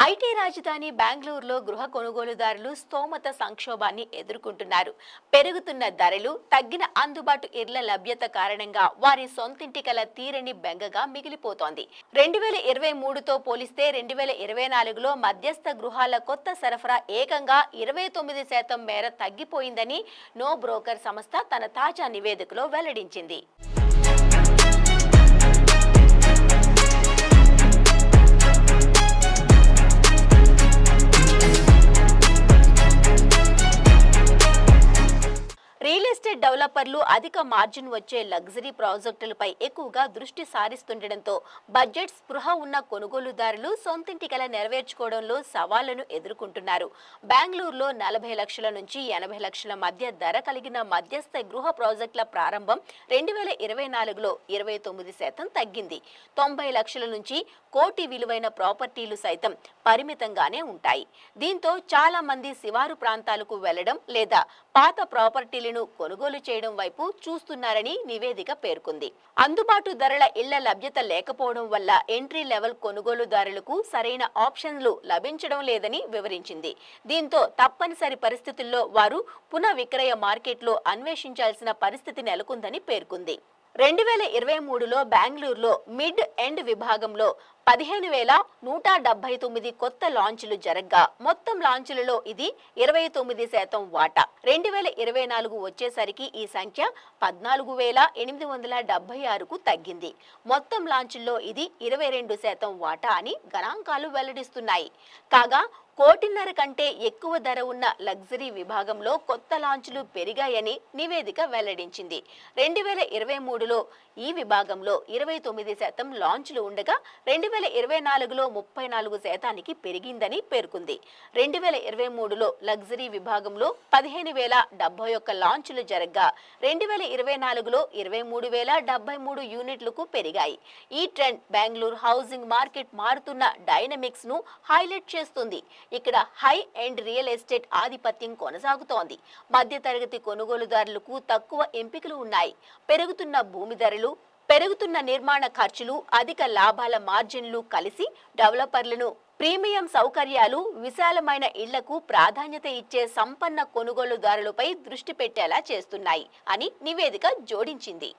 IT రాజధాని బెంగళూరులో గృహ కొనుగోలుదారులు స్తోమత సంక్షోభాన్ని ఎదుర్కొంటున్నారు. పెరుగుతున్న ధరలు, తగ్గిన అందుబాటు ఇళ్ల లభ్యత కారణంగా వారి సొంతింటి కల తీరని బెంగగా మిగిలిపోతోంది. 2023తో పోలిస్తే 2024లో మధ్యస్థ గృహాల కొత్త సరఫరా ఏకంగా 29% మేర తగ్గిపోయిందని నో బ్రోకర్ సంస్థ తన తాజా నివేదికలో వెల్లడించింది. రియల్ ఎస్టేట్ డెవలపర్లు అధిక మార్జిన్ వచ్చే లగ్జరీ ప్రాజెక్టులపై ఎక్కువగా దృష్టి సారిస్తుండటంతో బడ్జెట్ స్పృహ ఉన్న కొనుగోలుదారులు సొంతింటి కల నెరవేర్చుకోవడంలో సవాళ్లను ఎదుర్కొంటున్నారు. బెంగళూరులో 40 లక్షల నుంచి 80 లక్షల మధ్య ధర కలిగిన మధ్యస్థ గృహ ప్రాజెక్టుల ప్రారంభం 2024లో 29% తగ్గింది. 90 లక్షల నుంచి కోటి విలువైన ప్రాపర్టీలు సైతం పరిమితంగానే ఉంటాయి. దీంతో చాలా మంది శివారు ప్రాంతాలకు వెళ్లడం లేదా పాత ప్రాపర్టీలను కొనుగోలు చేయడం వైపు చూస్తున్నారని నివేదిక పేర్కొంది. అందుబాటు ధరల ఇళ్ల లభ్యత లేకపోవడం వల్ల ఎంట్రీ లెవెల్ కొనుగోలుదారులకు సరైన ఆప్షన్లు లభించడం లేదని వివరించింది. దీంతో తప్పనిసరి పరిస్థితుల్లో వారు పునః విక్రయ మార్కెట్లో అన్వేషించాల్సిన పరిస్థితి నెలకొందని పేర్కొంది. 2023లో బెంగళూరులో మిడ్ ఎండ్ విభాగంలో 15,179 కొత్త లాంచ్లు జరగ్గా మొత్తం లాంచ్లలో ఇది 29% వాటా. 2024 వచ్చేసరికి ఈ సంఖ్య 14,876కు తగ్గింది. మొత్తం లాంచ్ల్లో ఇది 22% వాటా అని గణాంకాలు వెల్లడిస్తున్నాయి. కాగా 1,50,00,000 కంటే ఎక్కువ ధర ఉన్న లగ్జరీ విభాగంలో కొత్త లాంచ్లు పెరిగాయని నివేదిక వెల్లడించింది. 2023లో ఈ విభాగంలో 29% లాంచ్లు ఉండగా 2024లో 34%కి పెరిగిందని పేర్కొంది. 2023లో లగ్జరీ విభాగంలో 15,071 లాంచ్లు జరగ్గా 2024లో 23,073 యూనిట్లకు పెరిగాయి. ఈ ట్రెండ్ బెంగళూరు హౌసింగ్ మార్కెట్ మారుతున్న డైనమిక్స్ ను హైలైట్ చేస్తుంది. ఇక్కడ హై ఎండ్ రియల్ ఎస్టేట్ ఆధిపత్యం కొనసాగుతోంది. మధ్యతరగతి కొనుగోలుదారులకు తక్కువ ఎంపికలు ఉన్నాయి. పెరుగుతున్న భూమి ధరలు, పెరుగుతున్న నిర్మాణ ఖర్చులు, అధిక లాభాల మార్జిన్లు కలిసి డెవలపర్లను ప్రీమియం సౌకర్యాలు, విశాలమైన ఇళ్లకు ప్రాధాన్యత ఇచ్చే సంపన్న కొనుగోలుదారులపై దృష్టి పెట్టేలా చేస్తున్నాయి అని నివేదిక జోడించింది.